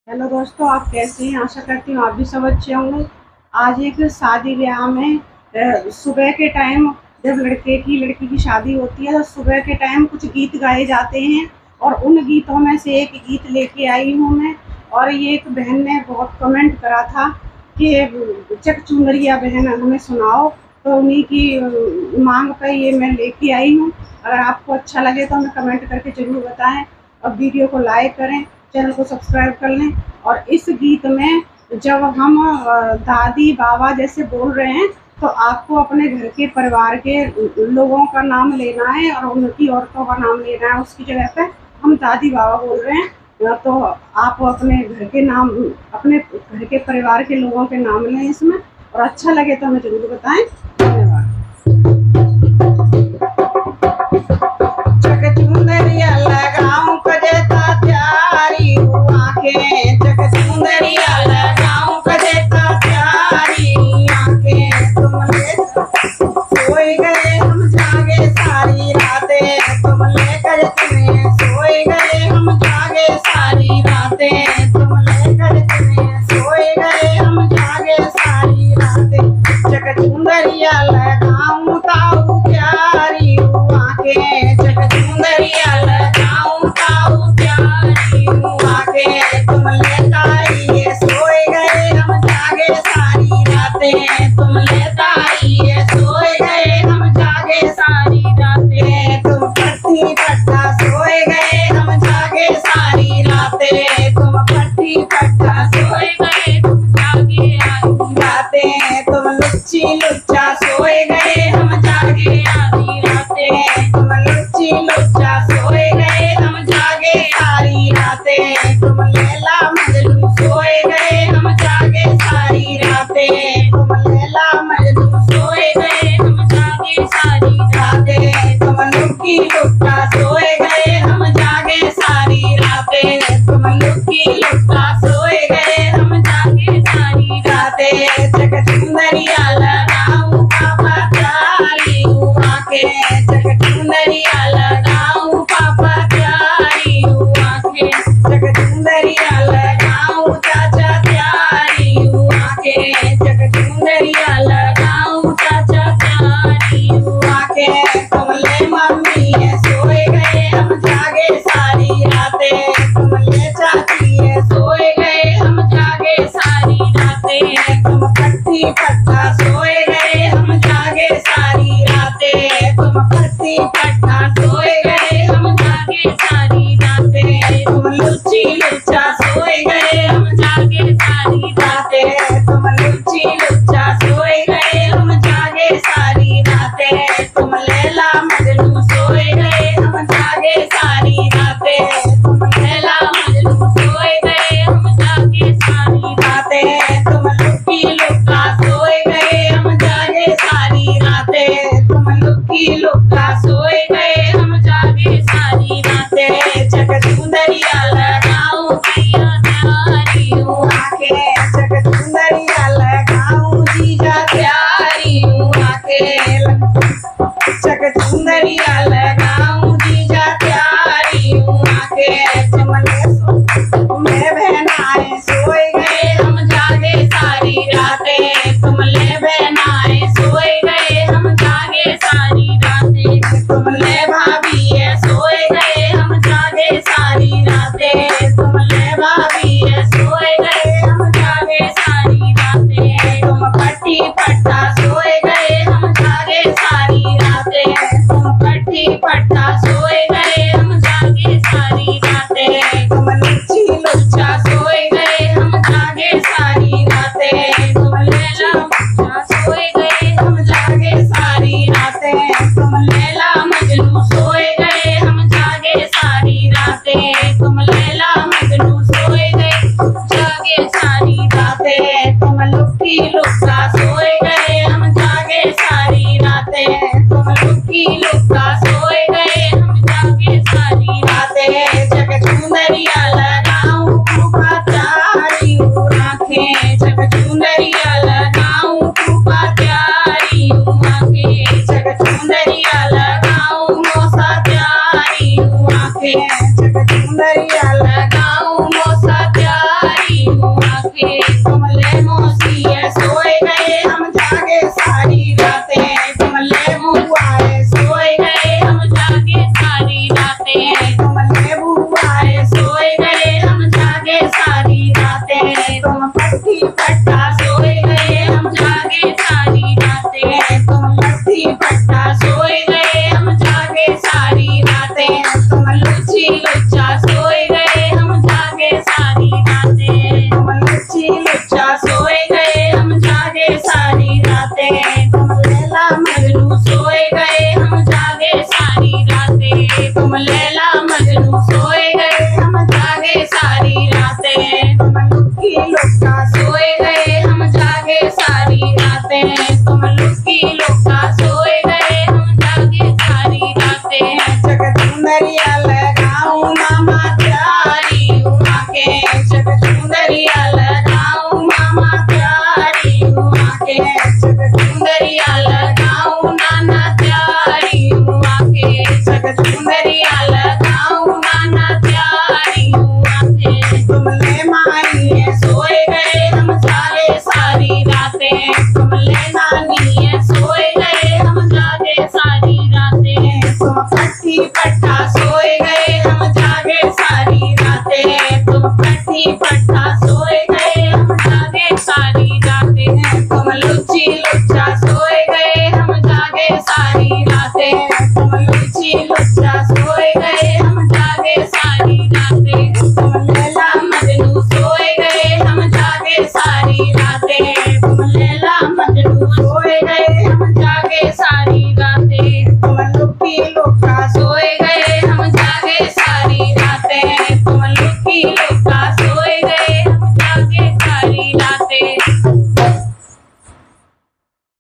Hello दोस्तों, आप कैसे हैं? आशा करती हूँ आप भी सब अच्छे होंगे। आज एक शादी ब्याह में सुबह के टाइम जब लड़की की शादी होती है तो सुबह के टाइम कुछ गीत गाए जाते हैं और उन गीतों में से एक गीत लेके आई हूँ मैं। और ये एक बहन ने बहुत कमेंट करा था कि चक चुनरिया बहन हमें सुनाओ, तो उन्हीं की मांग पर ये मैं लेके आई हूँ। अगर आपको अच्छा लगे तो हमें कमेंट करके ज़रूर बताएं और वीडियो को लाइक करें, चैनल को सब्सक्राइब कर लें। और इस गीत में जब हम दादी बाबा जैसे बोल रहे हैं तो आपको अपने घर के परिवार के लोगों का नाम लेना है और उनकी औरतों का नाम लेना है। उसकी जगह पे हम दादी बाबा बोल रहे हैं तो आप अपने घर के नाम, अपने घर के परिवार के लोगों के नाम लें इसमें। और अच्छा लगे तो हमें ज़रूर बताएं। धन्यवाद। चक चुंदरिया लगाऊं कजेता प्यारी आंखें, चक चुंदरिया लगाऊं कजेता प्यारी आंखें। तुम सोई गए हम जागे सारी रातें, तुम लेकर तुम्हें सोई गए हम जागे सारी रातें, तुम लेकर तुम्हें सोई गए हम जागे सारी रातें। चक चुंदरिया लगाऊं ताऊ प्यारी आंखें, चक चुंदरिया लगाऊं ताऊ प्यारी आंखें। तुम लेताइए सोए गए हम जागे सारी रातें, तुम लेताइए सोए गए हम जागे सारी रातें। तुम पट्टी पट्टा सोए गए हम जागे सारी रातें, तुम पट्टी पट्टा सोए गए हम जागे आधी रातें। तुम लुच्ची लुच्चा सोए गए हम जागे आधी रातें, तुम लुच्ची लुच्चा सोए गए हम जागे सारी रातें। तुम लैला मजनू सोए गए हम जागे सारी रातें, तुम लैला मजनू सोए गए हम जागे सारी रातें। तुम लुक्की लुक्का सोए गए हम जागे सारी रातें, तुम लुक्की लुक्का सोए गए हम जागे सारी रातें। चक चुंदरिया लगाऊं पापा प्यारी आंखें, चक चुंदरिया लगाऊं पापा प्यारी आंखें, चक चुंदरिया लगाऊं चाचा प्यारी आंखें, चक चुंदरिया लगाऊं चाचा प्यारी आंखें। तुमले मम्मी है सोए गए हम जागे सारी रातें, तुमले चाची है सोए गए हम जागे सारी रातें। तुम पट्टी पट्टा सोए गए हम जागे सारी रातें, तुम पट्टी पट्टा सोए गए हम जागे सारी रातें। तुम लुच्ची लुच्चा सोए गए हम जागे सारी रातें, तुम लुच्ची लुच्चा सोए गए हम जागे सारी रातें। तुम लैला मजनू सोए गए हम जागे सारी रातें, तुम लैला मजनू सोए गए हम जागे सारी रातें। तुम लुक्की लुक्का सोए गए हम जागे सारी रातें, तुम लुक्की लुक्का सोए गए हम जागे सारी रातें। चक चुंदरिया लगाऊं पिया प्यारी आंखें, चक चुंदरिया लगाऊं जीजा प्यारी आंखें, चक चुंदरिया लगाऊं जीजा प्यारी आंखें। तुमले बहनाएं सोए गए हम जागे सारी रातें, तुमले बहनाएं सोए गए हम जागे सारी रातें। तुमले भाभी है सोए गए हम जागे सारी रातें, तुमले से